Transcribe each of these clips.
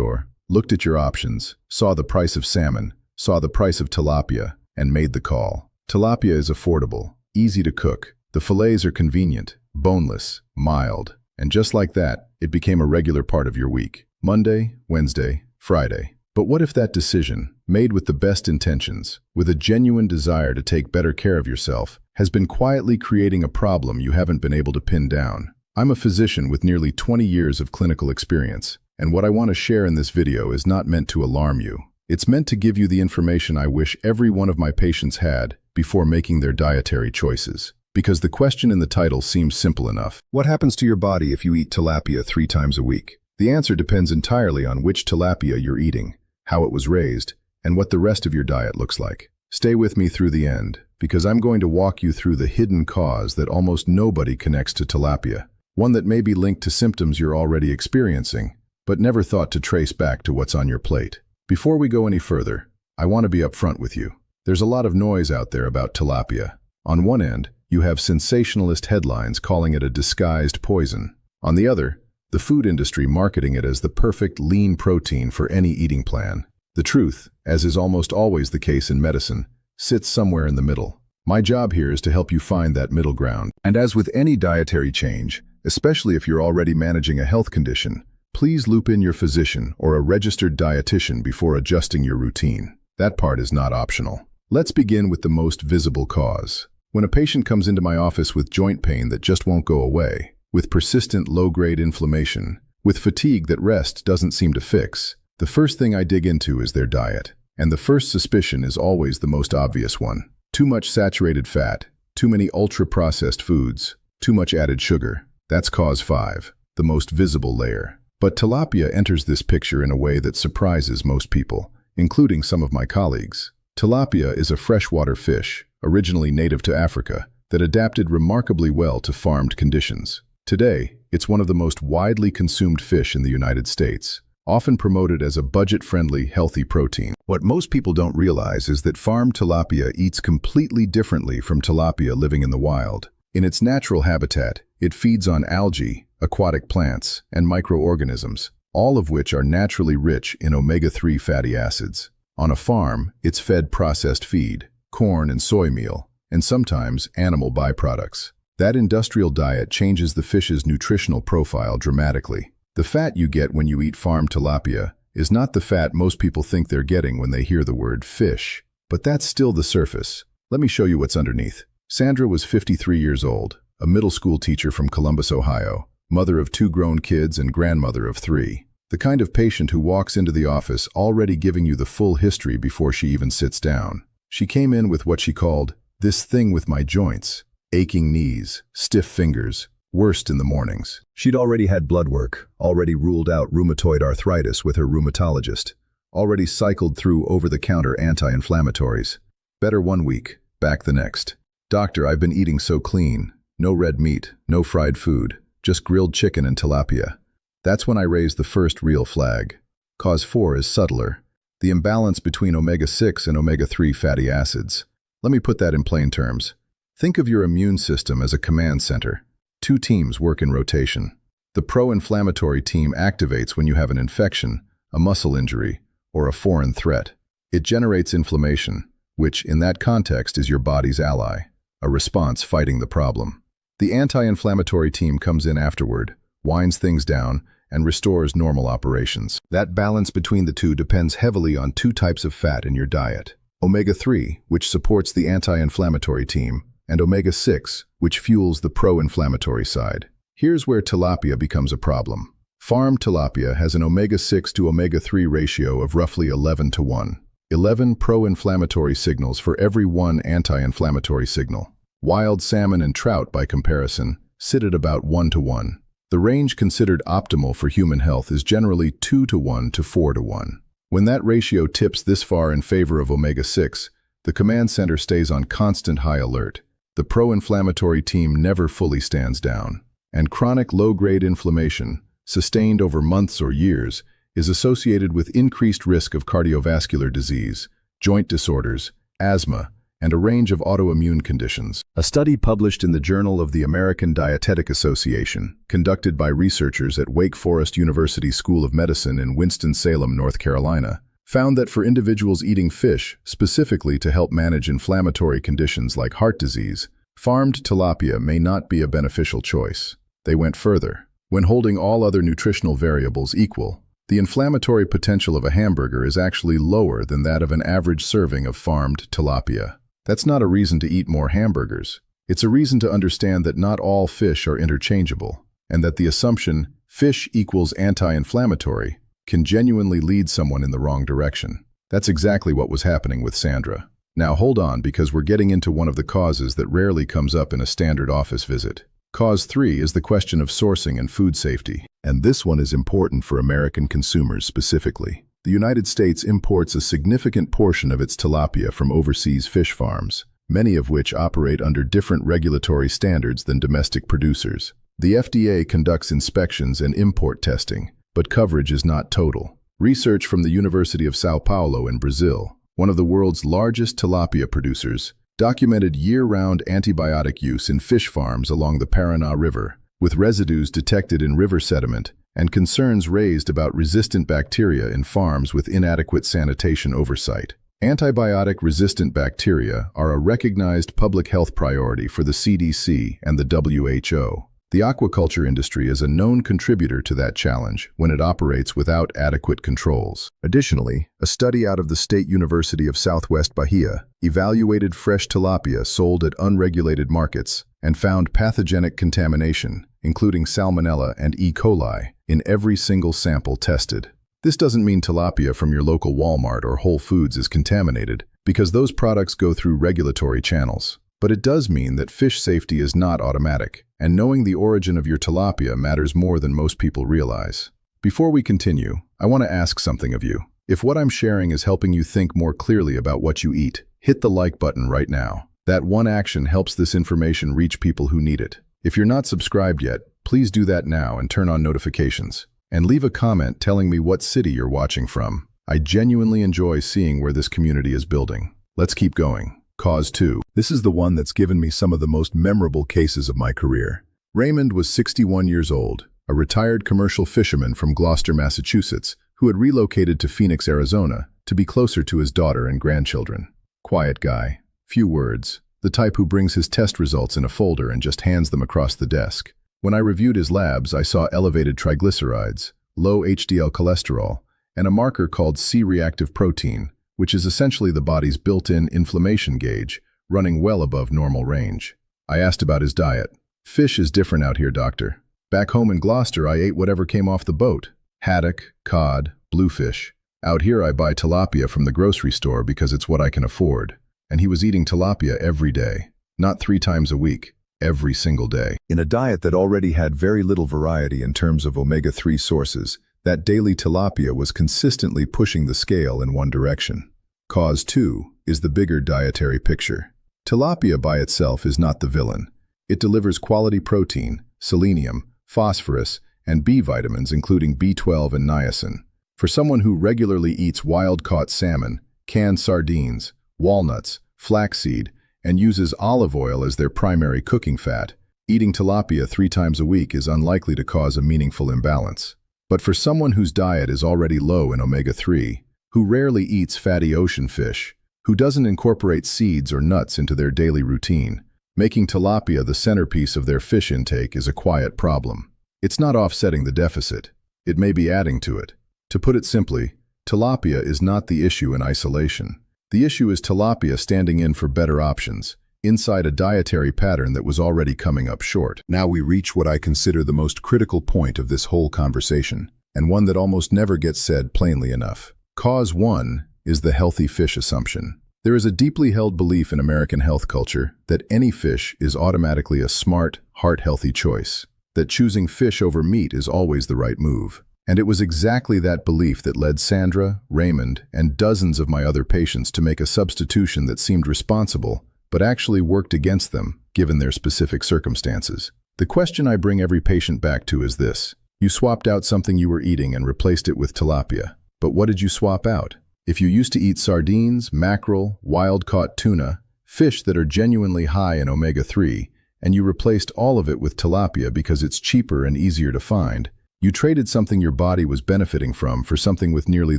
store, looked at your options, saw the price of salmon, saw the price of tilapia, and made the call. Tilapia is affordable, easy to cook. The fillets are convenient, boneless, mild, and just like that, it became a regular part of your week. Monday, Wednesday, Friday. But what if that decision, made with the best intentions, with a genuine desire to take better care of yourself, has been quietly creating a problem you haven't been able to pin down? I'm a physician with nearly 20 years of clinical experience, and what I want to share in this video is not meant to alarm you. It's meant to give you the information I wish every one of my patients had before making their dietary choices. Because the question in the title seems simple enough. What happens to your body if you eat tilapia 3 times a week? The answer depends entirely on which tilapia you're eating, how it was raised, and what the rest of your diet looks like. Stay with me through the end, because I'm going to walk you through the hidden cause that almost nobody connects to tilapia, one that may be linked to symptoms you're already experiencing, but never thought to trace back to what's on your plate. Before we go any further, I want to be upfront with you. There's a lot of noise out there about tilapia. On one end, you have sensationalist headlines calling it a disguised poison. On the other, the food industry marketing it as the perfect lean protein for any eating plan. The truth, as is almost always the case in medicine, sits somewhere in the middle. My job here is to help you find that middle ground. And as with any dietary change, especially if you're already managing a health condition, please loop in your physician or a registered dietitian before adjusting your routine. That part is not optional. Let's begin with the most visible cause. When a patient comes into my office with joint pain that just won't go away, with persistent low-grade inflammation, with fatigue that rest doesn't seem to fix, the first thing I dig into is their diet. And the first suspicion is always the most obvious one. Too much saturated fat, too many ultra-processed foods, too much added sugar. That's cause 5, the most visible layer. But tilapia enters this picture in a way that surprises most people, including some of my colleagues. Tilapia is a freshwater fish, originally native to Africa, that adapted remarkably well to farmed conditions. Today, it's one of the most widely consumed fish in the United States, often promoted as a budget-friendly, healthy protein. What most people don't realize is that farmed tilapia eats completely differently from tilapia living in the wild. In its natural habitat, it feeds on algae, aquatic plants, and microorganisms, all of which are naturally rich in omega-3 fatty acids. On a farm, it's fed processed feed, corn and soy meal, and sometimes animal byproducts. That industrial diet changes the fish's nutritional profile dramatically. The fat you get when you eat farmed tilapia is not the fat most people think they're getting when they hear the word fish. But that's still the surface. Let me show you what's underneath. Sandra was 53 years old, a middle school teacher from Columbus, Ohio, mother of 2 grown kids and grandmother of 3. The kind of patient who walks into the office already giving you the full history before she even sits down. She came in with what she called, "this thing with my joints," aching knees, stiff fingers, worst in the mornings. She'd already had blood work, already ruled out rheumatoid arthritis with her rheumatologist, already cycled through over-the-counter anti-inflammatories. Better one week, back the next. "Doctor, I've been eating so clean. No red meat, no fried food, just grilled chicken and tilapia." That's when I raised the first real flag. Cause 4 is subtler. The imbalance between omega-6 and omega-3 fatty acids. Let me put that in plain terms. Think of your immune system as a command center. 2 teams work in rotation. The pro-inflammatory team activates when you have an infection, a muscle injury, or a foreign threat. It generates inflammation, which in that context is your body's ally, a response fighting the problem. The anti-inflammatory team comes in afterward, winds things down, and restores normal operations. That balance between the two depends heavily on 2 types of fat in your diet. Omega-3, which supports the anti-inflammatory team, and omega-6, which fuels the pro-inflammatory side. Here's where tilapia becomes a problem. Farmed tilapia has an omega-6 to omega-3 ratio of roughly 11 to 1. 11 pro-inflammatory signals for every 1 anti-inflammatory signal. Wild salmon and trout, by comparison, sit at about 1 to 1. The range considered optimal for human health is generally 2 to 1 to 4 to 1. When that ratio tips this far in favor of omega-6, the command center stays on constant high alert. The pro-inflammatory team never fully stands down. And chronic low-grade inflammation, sustained over months or years, is associated with increased risk of cardiovascular disease, joint disorders, asthma, and a range of autoimmune conditions. A study published in the Journal of the American Dietetic Association, conducted by researchers at Wake Forest University School of Medicine in Winston-Salem, North Carolina, found that for individuals eating fish, specifically to help manage inflammatory conditions like heart disease, farmed tilapia may not be a beneficial choice. They went further. When holding all other nutritional variables equal, the inflammatory potential of a hamburger is actually lower than that of an average serving of farmed tilapia. That's not a reason to eat more hamburgers. It's a reason to understand that not all fish are interchangeable, and that the assumption fish equals anti-inflammatory can genuinely lead someone in the wrong direction. That's exactly what was happening with Sandra. Now hold on, because we're getting into one of the causes that rarely comes up in a standard office visit. Cause 3 is the question of sourcing and food safety. And this one is important for American consumers specifically. The United States imports a significant portion of its tilapia from overseas fish farms, many of which operate under different regulatory standards than domestic producers. The FDA conducts inspections and import testing, but coverage is not total. Research from the University of São Paulo in Brazil, one of the world's largest tilapia producers, documented year-round antibiotic use in fish farms along the Paraná River, with residues detected in river sediment and concerns raised about resistant bacteria in farms with inadequate sanitation oversight. Antibiotic-resistant bacteria are a recognized public health priority for the CDC and the WHO. The aquaculture industry is a known contributor to that challenge when it operates without adequate controls. Additionally, a study out of the State University of Southwest Bahia evaluated fresh tilapia sold at unregulated markets and found pathogenic contamination, including Salmonella and E. coli, in every single sample tested. This doesn't mean tilapia from your local Walmart or Whole Foods is contaminated, because those products go through regulatory channels. But it does mean that fish safety is not automatic, and knowing the origin of your tilapia matters more than most people realize. Before we continue, I want to ask something of you. If what I'm sharing is helping you think more clearly about what you eat, hit the like button right now. That one action helps this information reach people who need it. If you're not subscribed yet, please do that now and turn on notifications. And leave a comment telling me what city you're watching from. I genuinely enjoy seeing where this community is building. Let's keep going. Cause 2. This is the one that's given me some of the most memorable cases of my career. Raymond was 61 years old, a retired commercial fisherman from Gloucester, Massachusetts, who had relocated to Phoenix, Arizona, to be closer to his daughter and grandchildren. Quiet guy, few words, the type who brings his test results in a folder and just hands them across the desk. When I reviewed his labs, I saw elevated triglycerides, low HDL cholesterol, and a marker called C-reactive protein, which is essentially the body's built-in inflammation gauge, running well above normal range. I asked about his diet. Fish is different out here, doctor. Back home in Gloucester, I ate whatever came off the boat. Haddock, cod, bluefish. Out here, I buy tilapia from the grocery store because it's what I can afford. And he was eating tilapia every day. Not 3 times a week, every single day. In a diet that already had very little variety in terms of omega-3 sources, that daily tilapia was consistently pushing the scale in one direction. Cause 2 is the bigger dietary picture. Tilapia by itself is not the villain. It delivers quality protein, selenium, phosphorus, and B vitamins including B12 and niacin. For someone who regularly eats wild-caught salmon, canned sardines, walnuts, flaxseed, and uses olive oil as their primary cooking fat, eating tilapia 3 times a week is unlikely to cause a meaningful imbalance. But for someone whose diet is already low in omega-3, who rarely eats fatty ocean fish, who doesn't incorporate seeds or nuts into their daily routine, making tilapia the centerpiece of their fish intake is a quiet problem. It's not offsetting the deficit. It may be adding to it. To put it simply, tilapia is not the issue in isolation. The issue is tilapia standing in for better options, inside a dietary pattern that was already coming up short. Now we reach what I consider the most critical point of this whole conversation, and one that almost never gets said plainly enough. Cause 1 is the healthy fish assumption. There is a deeply held belief in American health culture that any fish is automatically a smart, heart-healthy choice, that choosing fish over meat is always the right move. And it was exactly that belief that led Sandra, Raymond, and dozens of my other patients to make a substitution that seemed responsible, but actually worked against them, given their specific circumstances. The question I bring every patient back to is this. You swapped out something you were eating and replaced it with tilapia. But what did you swap out? If you used to eat sardines, mackerel, wild-caught tuna, Fish that are genuinely high in omega-3, and you replaced all of it with tilapia because it's cheaper and easier to find. You traded something your body was benefiting from for something with nearly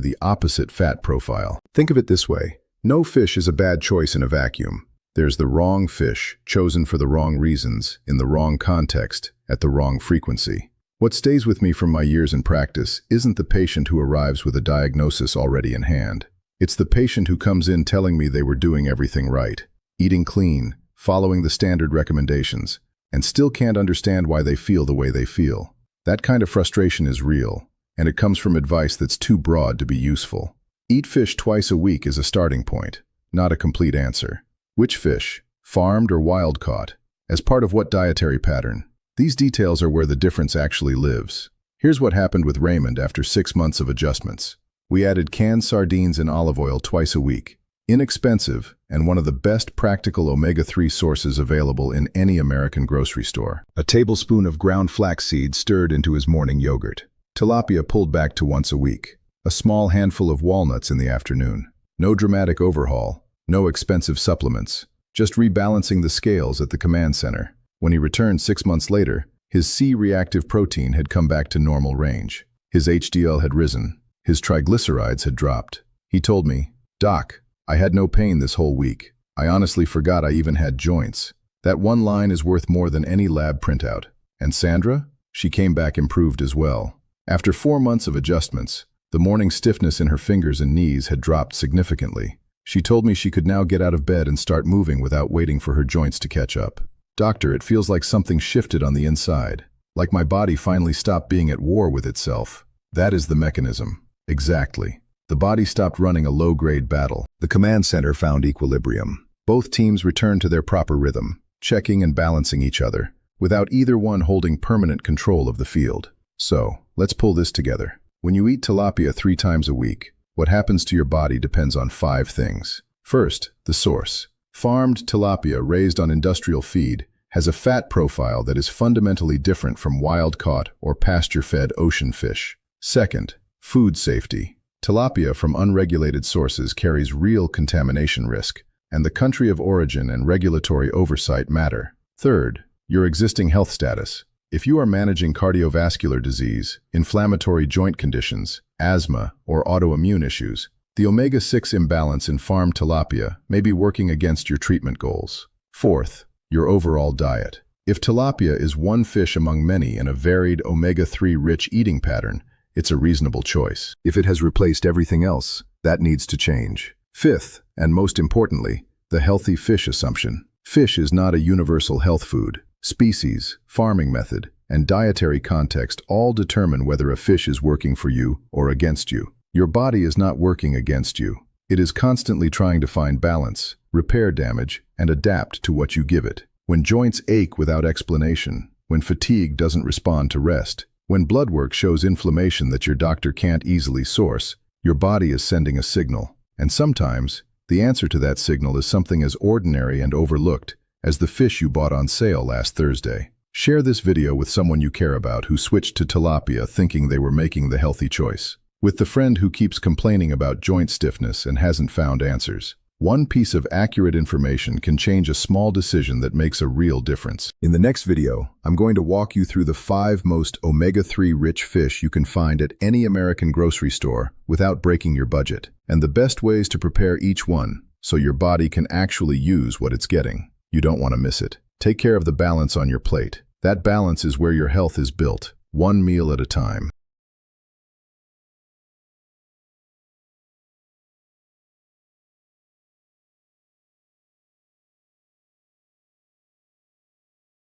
the opposite fat profile. Think of it this way. No fish is a bad choice in a vacuum. There's the wrong fish, chosen for the wrong reasons, in the wrong context, at the wrong frequency. What stays with me from my years in practice isn't the patient who arrives with a diagnosis already in hand. It's the patient who comes in telling me they were doing everything right, eating clean, following the standard recommendations, and still can't understand why they feel the way they feel. That kind of frustration is real, and it comes from advice that's too broad to be useful. Eat fish twice a week is a starting point, not a complete answer. Which fish, farmed or wild-caught? As part of what dietary pattern? These details are where the difference actually lives. Here's what happened with Raymond after 6 months of adjustments. We added canned sardines and olive oil twice a week. Inexpensive and one of the best practical omega-3 sources available in any American grocery store. A tablespoon of ground flax seeds stirred into his morning yogurt. Tilapia pulled back to once a week. A small handful of walnuts in the afternoon. No dramatic overhaul, no expensive supplements, just rebalancing the scales at the command center. When he returned 6 months later, his C-reactive protein had come back to normal range. His HDL had risen. His triglycerides had dropped. He told me, "Doc, I had no pain this whole week. I honestly forgot I even had joints." That one line is worth more than any lab printout. And Sandra? She came back improved as well. After 4 months of adjustments, the morning stiffness in her fingers and knees had dropped significantly. She told me she could now get out of bed and start moving without waiting for her joints to catch up. "Doctor, it feels like something shifted on the inside. Like my body finally stopped being at war with itself." That is the mechanism. Exactly. The body stopped running a low-grade battle. The command center found equilibrium. Both teams returned to their proper rhythm, checking and balancing each other, without either one holding permanent control of the field. So, let's pull this together. When you eat tilapia 3 times a week, what happens to your body depends on 5 things. First, the source. Farmed tilapia raised on industrial feed has a fat profile that is fundamentally different from wild-caught or pasture-fed ocean fish. Second, food safety. Tilapia from unregulated sources carries real contamination risk, and the country of origin and regulatory oversight matter. Third, your existing health status. If you are managing cardiovascular disease, inflammatory joint conditions, asthma, or autoimmune issues, the omega-6 imbalance in farmed tilapia may be working against your treatment goals. Fourth, your overall diet. If tilapia is one fish among many in a varied omega-3 rich eating pattern, it's a reasonable choice. If it has replaced everything else, that needs to change. Fifth, and most importantly, the healthy fish assumption. Fish is not a universal health food. Species, farming method, and dietary context all determine whether a fish is working for you or against you. Your body is not working against you. It is constantly trying to find balance, repair damage, and adapt to what you give it. When joints ache without explanation, when fatigue doesn't respond to rest, when blood work shows inflammation that your doctor can't easily source, your body is sending a signal. And sometimes, the answer to that signal is something as ordinary and overlooked as the fish you bought on sale last Thursday. Share this video with someone you care about who switched to tilapia thinking they were making the healthy choice. With the friend who keeps complaining about joint stiffness and hasn't found answers. One piece of accurate information can change a small decision that makes a real difference. In the next video, I'm going to walk you through the 5 most omega-3 rich fish you can find at any American grocery store without breaking your budget, and the best ways to prepare each one so your body can actually use what it's getting. You don't want to miss it. Take care of the balance on your plate. That balance is where your health is built, one meal at a time.